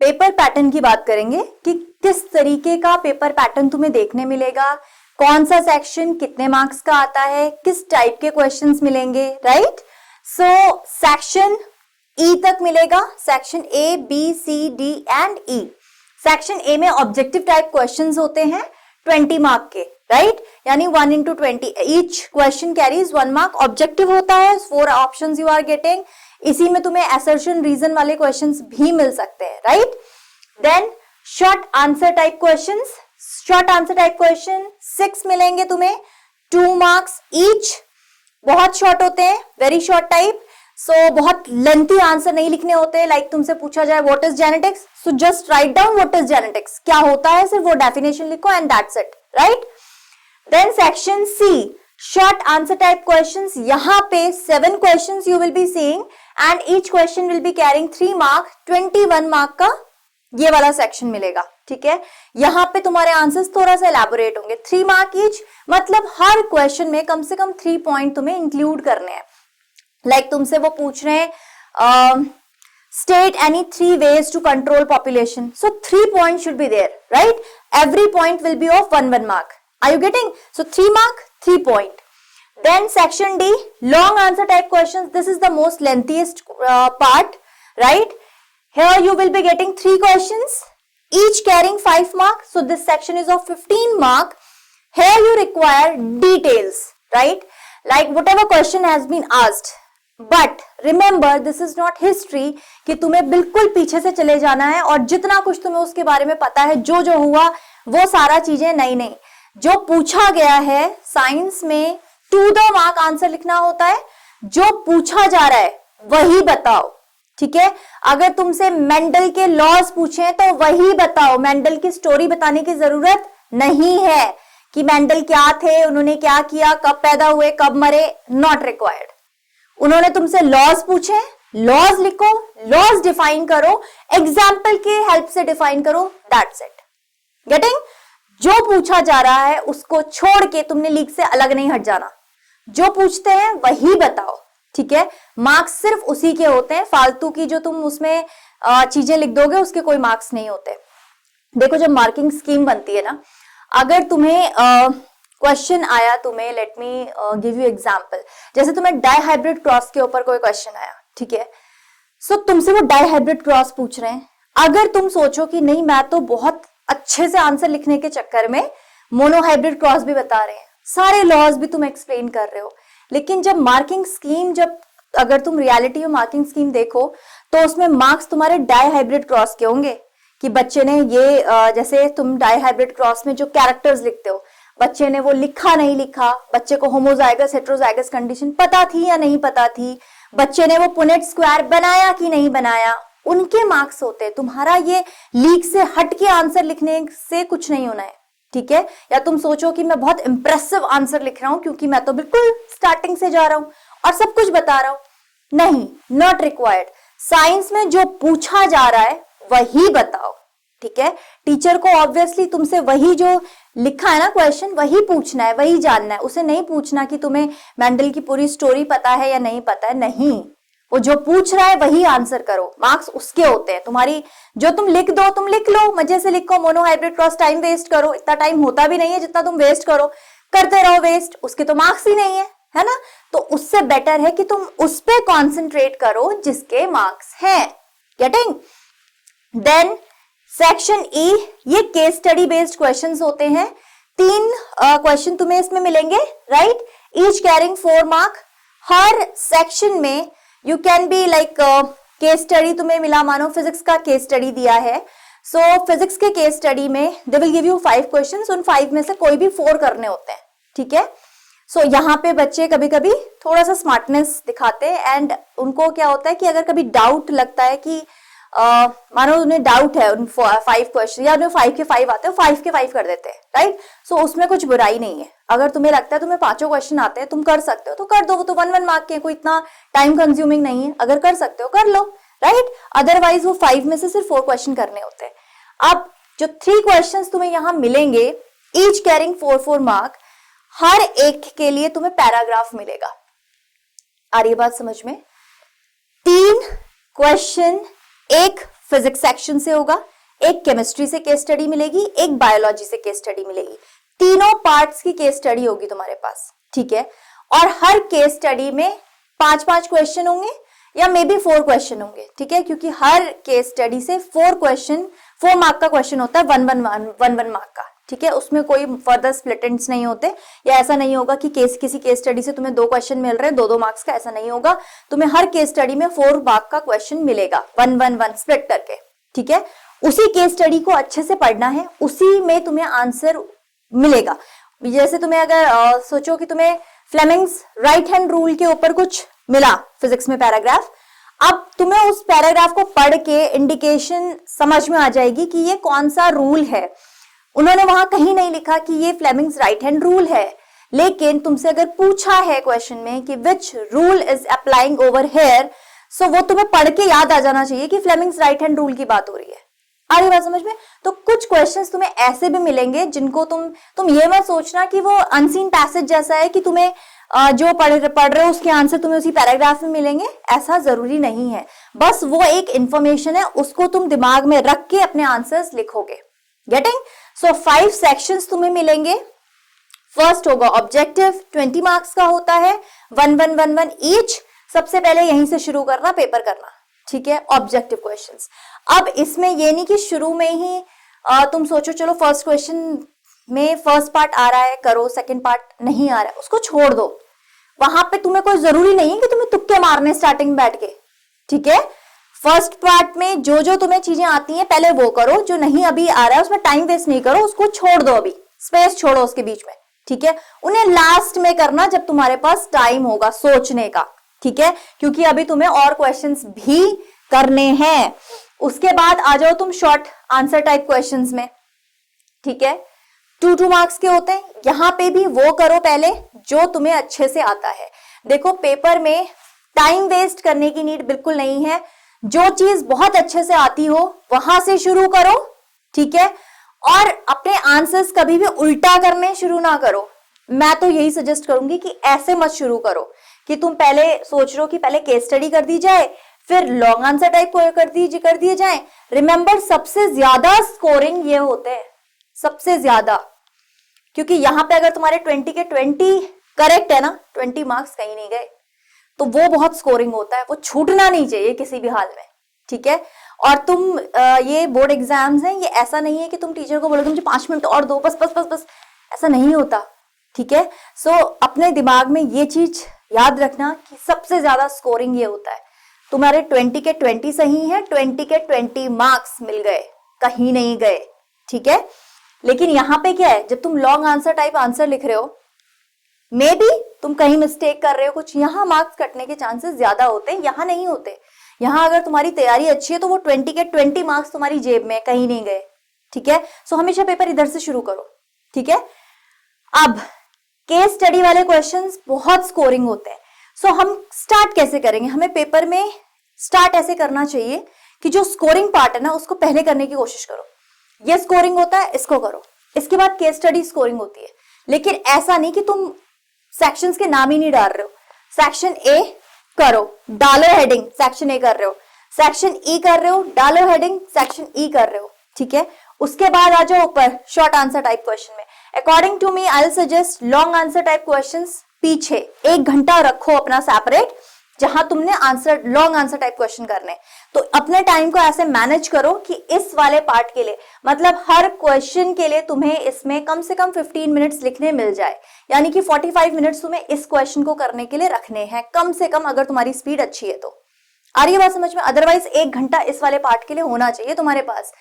Paper pattern की बात करेंगे कि किस तरीके का पेपर पैटर्न तुम्हें देखने मिलेगा, कौन सा सेक्शन कितने मार्क्स का आता है, किस टाइप के क्वेश्चंस मिलेंगे, राइट। सो सेक्शन ई तक मिलेगा, section A B C D and E. Section A में ऑब्जेक्टिव टाइप क्वेश्चंस होते हैं 20 मार्क के, राइट, यानी 1 into 20, each question carries 1 mark. Objective होता है 4 ऑप्शंस यू आर गेटिंग, इसी में तुम्हें असर्शन रीजन वाले क्वेश्चंस भी मिल सकते हैं, right. Then short answer type questions, short answer type question 6 मिलेंगे तुम्हें, 2 मार्क्स ईच। बहुत शॉर्ट होते हैं, वेरी शॉर्ट टाइप, सो बहुत लेंथी आंसर नहीं लिखने होते। लाइक तुमसे पूछा जाए what is genetics, so just write down what is genetics, क्या होता है सिर्फ वो डेफिनेशन लिखो and that's it, right. Then section C, short answer type questions, यहां पे 7 questions you will be seeing and each question will be carrying 3 mark, 21 mark का ये वाला सेक्शन मिलेगा, ठीक है। यहां पे तुम्हारे आंसर्स थोड़ा सा एलैबोरेट होंगे, 3 मार्क ईच, मतलब हर क्वेश्चन में कम से कम 3 पॉइंट तुम्हें इंक्लूड करने हैं। लाइक तुमसे वो पूछ रहे हैं state any 3 ways to control population, so 3 point should be there, right. Every point will be of 1 mark, are you getting? So 3 mark 3 point. Then section D, long answer type questions. This is the most lengthiest part, right? Here you will be getting 3 questions, each carrying 5 marks. So this section is of 15 mark. Here you require details, right? Like whatever question has been asked. But remember, this is not history कि तुम्हें बिल्कुल पीछे से चले जाना है और जितना कुछ तुम्हें उसके बारे में पता है, जो जो हुआ वो सारा चीजें नहीं। जो पूछा गया है साइंस में टू द मार्क आंसर लिखना होता है, जो पूछा जा रहा है वही बताओ, ठीक है। अगर तुमसे मेंडल के लॉज पूछे तो वही बताओ, मेंडल की स्टोरी बताने की जरूरत नहीं है कि मेंडल क्या थे, उन्होंने क्या किया, कब पैदा हुए, कब मरे, नॉट रिक्वायर्ड। उन्होंने तुमसे लॉज पूछे, लॉज लिखो, लॉज डिफाइन करो, एग्जाम्पल के हेल्प से डिफाइन करो, दैट्स इट। गेटिंग? जो पूछा जा रहा है उसको छोड़ के तुमने लीक से अलग नहीं हट जाना, जो पूछते हैं वही बताओ, ठीक है। मार्क्स सिर्फ उसी के होते हैं, फालतू की जो तुम उसमें चीजें लिख दोगे उसके कोई मार्क्स नहीं होते। देखो जब मार्किंग स्कीम बनती है ना, अगर तुम्हें क्वेश्चन आया, तुम्हें let me give you example, जैसे तुम्हें डाई हाइब्रिड क्रॉस के ऊपर कोई क्वेश्चन आया, ठीक है। सो तुमसे वो डाई हाइब्रिड क्रॉस पूछ रहे हैं, अगर तुम सोचो कि नहीं मैं तो बहुत अच्छे से आंसर लिखने के चक्कर में मोनो हाइब्रिड क्रॉस भी बता रहे हैं, सारे लॉज भी तुम एक्सप्लेन कर रहे हो, लेकिन जब मार्किंग स्कीम, जब अगर तुम रियलिटी में मार्किंग स्कीम देखो तो उसमें मार्क्स तुम्हारे डाई हाइब्रिड क्रॉस के होंगे कि बच्चे ने ये जैसे तुम डाई हाइब्रिड क्रॉस में जो कैरेक्टर्स लिखते हो, बच्चे ने वो लिखा नहीं लिखा, बच्चे को होमोजाइगस हेटेरोजाइगस कंडीशन पता थी या नहीं पता थी, बच्चे ने वो पुनेट स्क्वायर बनाया कि नहीं बनाया, उनके मार्क्स होते हैं। तुम्हारा ये लीक से हट के आंसर लिखने से कुछ नहीं होना है, ठीक है। या तुम सोचो कि मैं बहुत इंप्रेसिव आंसर लिख रहा हूं क्योंकि मैं तो बिल्कुल स्टार्टिंग से जा रहा हूं और सब कुछ बता रहा हूं, नहीं, नॉट रिक्वायर्ड। साइंस में जो पूछा जा रहा है वही बताओ, ठीक है। टीचर को ऑब्वियसली तुमसे वही जो लिखा है ना क्वेश्चन वही पूछना है, वही जानना है, उसे नहीं पूछना कि तुम्हें मेंडल की पूरी स्टोरी पता है या नहीं पता है, नहीं, वो जो पूछ रहा है वही आंसर करो, मार्क्स उसके होते हैं। तुम्हारी जो तुम लिख दो तुम लिख लो, मजे से लिखो, mono hybrid cross time waste करो, इतना टाइम होता भी नहीं है जितना तुम वेस्ट करो, करते रहो वेस्ट, उसके तो मार्क्स ही नहीं है ना। तो उससे बेटर है कि तुम उस पे कॉन्सेंट्रेट करो जिसके मार्क्स हैं। गेटिंग? देन सेक्शन ई, ये केस स्टडी बेस्ड क्वेश्चंस होते हैं, 3 क्वेश्चन तुम्हें इसमें मिलेंगे, राइट, ईच कैरिंग 4 मार्क। हर सेक्शन में you can be like case study तुम्हें मिला, मानो फिजिक्स का केस स्टडी दिया है, सो फिजिक्स के केस स्टडी में they will give you 5 questions, उन 5 में से कोई भी 4 करने होते हैं, ठीक है। सो यहाँ पे बच्चे कभी कभी थोड़ा सा स्मार्टनेस दिखाते हैं एंड उनको क्या होता है कि अगर कभी डाउट लगता है कि मानो उन्हें डाउट है उन 5 क्वेश्चन या उन्हें 5 के 5 आते हैं, 5 के 5 कर देते हैं, राइट। सो उसमें कुछ बुराई नहीं है, अगर तुम्हें लगता है तुम्हें 5 क्वेश्चन आते हैं, तुम कर सकते हो तो कर दो, वो तो 1 मार्क के, कोई इतना टाइम कंज्यूमिंग नहीं है, अगर कर सकते हो कर लो, राइट। अदरवाइज वो 5 में से सिर्फ 4 क्वेश्चन करने होते हैं। अब जो 3 क्वेश्चन तुम्हें यहाँ मिलेंगे, ईच कैरिंग 4 मार्क, हर एक के लिए तुम्हें पैराग्राफ मिलेगा। आ रही बात समझ में? 3 क्वेश्चन, एक फिजिक्स सेक्शन से होगा, एक केमिस्ट्री से केस स्टडी मिलेगी, एक बायोलॉजी से केस स्टडी मिलेगी। तीनों पार्ट्स की केस स्टडी होगी तुम्हारे पास, ठीक है। और हर केस स्टडी में 5-5 क्वेश्चन होंगे या मे बी 4 क्वेश्चन होंगे, ठीक है, क्योंकि हर केस स्टडी से 4 मार्क का क्वेश्चन होता है, 1 मार्क का, ठीक है। उसमें कोई फर्दर स्प्लिट एंड्स नहीं होते, या ऐसा नहीं होगा कि किसी केस स्टडी से तुम्हें 2 क्वेश्चन मिल रहे हैं 2-2 मार्क्स का, ऐसा नहीं होगा। तुम्हें हर केस स्टडी में 4 मार्क का क्वेश्चन मिलेगा 1-1-1 स्प्लिट करके, ठीक है। उसी केस स्टडी को अच्छे से पढ़ना है, उसी में तुम्हें आंसर मिलेगा। जैसे तुम्हें अगर सोचो कि तुम्हें फ्लेमिंग्स राइट हैंड रूल के ऊपर कुछ मिला फिजिक्स में पैराग्राफ, अब तुम्हें उस पैराग्राफ को पढ़ के इंडिकेशन समझ में आ जाएगी कि ये कौन सा रूल है। उन्होंने वहां कहीं नहीं लिखा कि ये फ्लेमिंग्स राइट हैंड रूल है, लेकिन तुमसे अगर पूछा है क्वेश्चन में कि which rule is applying over here, so वो तुम्हें पढ़ के याद आ जाना चाहिए कि फ्लेमिंग्स राइट हैंड रूल की बात हो रही है। आ रही बात समझ में? तो कुछ क्वेश्चंस तुम्हें ऐसे भी मिलेंगे जिनको तुम ये मत सोचना कि वो अनसीन पैसेज जैसा है कि तुम्हें जो पढ़ रहे हो उसके आंसर तुम्हें उसी पैराग्राफ में मिलेंगे, ऐसा जरूरी नहीं है। बस वो एक इंफॉर्मेशन है, उसको तुम दिमाग में रख के अपने आंसर्स लिखोगे। गेटिंग? सो 5 सेक्शंस तुम्हें मिलेंगे। फर्स्ट होगा ऑब्जेक्टिव, 20 मार्क्स का होता है, 1-1-1-1 ईच। सबसे पहले यहीं से शुरू करना, पेपर करना, ठीक है, ऑब्जेक्टिव क्वेश्चंस। अब इसमें ये नहीं कि शुरू में ही तुम सोचो चलो फर्स्ट क्वेश्चन में फर्स्ट पार्ट आ रहा है करो, सेकंड पार्ट नहीं आ रहा है उसको छोड़ दो। वहां पे तुम्हें कोई जरूरी नहीं है कि तुम्हें तुक्के मारने स्टार्टिंग में बैठ के, ठीक है। फर्स्ट पार्ट में जो तुम्हें चीजें आती हैं पहले वो करो, जो नहीं अभी आ रहा है उसमें टाइम वेस्ट नहीं करो, उसको छोड़ दो, अभी स्पेस छोड़ो उसके बीच में, ठीक है। उन्हें लास्ट में करना जब तुम्हारे पास टाइम होगा सोचने का, ठीक है, क्योंकि अभी तुम्हें और क्वेश्चंस भी करने हैं। उसके बाद आ जाओ तुम शॉर्ट आंसर टाइप क्वेश्चंस में, ठीक है, 2-2 मार्क्स के होते हैं। यहां पे भी वो करो पहले जो तुम्हें अच्छे से आता है। देखो पेपर में टाइम वेस्ट करने की नीड बिल्कुल नहीं है, जो चीज बहुत अच्छे से आती हो वहां से शुरू करो, ठीक है। और अपने आंसर्स कभी भी उल्टा करने शुरू ना करो। मैं तो यही सजेस्ट करूंगी कि ऐसे मत शुरू करो कि तुम पहले सोच रहे हो कि पहले केस स्टडी कर दी जाए फिर लॉन्ग आंसर टाइप कर दिए जाए। रिमेंबर सबसे ज्यादा स्कोरिंग ये होते हैं, सबसे ज्यादा, क्योंकि यहां पे अगर तुम्हारे 20 के 20 करेक्ट है ना, 20 मार्क्स कहीं नहीं गए, तो वो बहुत स्कोरिंग होता है, वो छूटना नहीं चाहिए किसी भी हाल में, ठीक है। और तुम ये बोर्ड एग्जाम्स हैं, ये ऐसा नहीं है कि तुम टीचर को बोलोगे मुझे 5 मिनट और दो, बस बस बस बस, ऐसा नहीं होता, ठीक है। सो अपने दिमाग में ये चीज याद रखना कि सबसे ज्यादा स्कोरिंग ये होता है। तुम्हारे 20 के 20 सही है, 20 के 20 मार्क्स मिल गए, कहीं नहीं गए, ठीक है। लेकिन यहां पे क्या है, जब तुम लॉन्ग आंसर टाइप आंसर लिख रहे हो, मे बी तुम कहीं मिस्टेक कर रहे हो कुछ, यहां मार्क्स कटने के चांसेस ज्यादा होते हैं, यहां नहीं होते। यहां अगर तुम्हारी तैयारी अच्छी है तो वो 20 के 20 मार्क्स तुम्हारी जेब में, कहीं नहीं गए, ठीक है। सो हमेशा पेपर इधर से शुरू करो, ठीक है। अब केस स्टडी वाले क्वेश्चंस बहुत स्कोरिंग होते हैं। सो हम स्टार्ट कैसे करेंगे? हमें पेपर में स्टार्ट ऐसे करना चाहिए कि जो स्कोरिंग पार्ट है ना उसको पहले करने की कोशिश करो। ये स्कोरिंग होता है, इसको करो, इसके बाद केस स्टडी स्कोरिंग होती है। लेकिन ऐसा नहीं कि तुम सेक्शंस के नाम ही नहीं डाल रहे हो। सेक्शन ए करो, डालो हेडिंग सेक्शन ए कर रहे हो, सेक्शन ई कर रहे हो, डालो हेडिंग सेक्शन ई कर रहे हो, ठीक है। उसके बाद आ जाओ ऊपर शॉर्ट आंसर टाइप क्वेश्चन में। According to me I will suggest long answer type questions पीछे 1 घंटा रखो अपना सेपरेट, जहां तुमने answer long answer type question करने। तो अपने टाइम को ऐसे मैनेज करो कि इस वाले पार्ट के लिए, मतलब हर क्वेश्चन के लिए तुम्हें इसमें कम से कम 15 मिनट्स लिखने मिल जाए, यानी कि 45 मिनट्स तुम्हें इस क्वेश्चन को करने के लिए रखने हैं कम से कम, अगर तुम्हारी स्पीड अच्छी है तो। आ रही है बात समझ में? अदरवाइज 1 घंटा इस वाले पार्ट के लिए होना चाहिए तुम्हारे पास।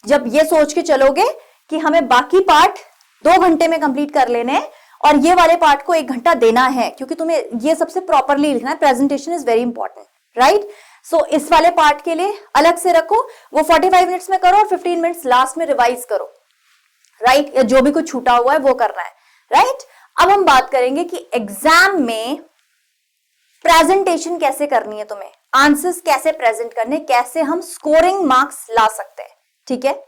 जब ये सोच के चलोगे कि हमें बाकी पार्ट 2 घंटे में कंप्लीट कर लेने हैं और ये वाले पार्ट को 1 घंटा देना है, क्योंकि तुम्हें ये सबसे प्रॉपरली लिखना है, presentation is very important, right. So इस वाले पार्ट के लिए अलग से रखो, वो 45 मिनट्स में करो और 15 मिनट्स लास्ट में रिवाइज करो, राइट, या जो भी कुछ छूटा हुआ है वो करना है, राइट। अब हम बात करेंगे कि एग्जाम में प्रेजेंटेशन कैसे करनी है, तुम्हें आंसर्स कैसे प्रेजेंट करने, कैसे हम स्कोरिंग मार्क्स ला सकते हैं, ठीक है।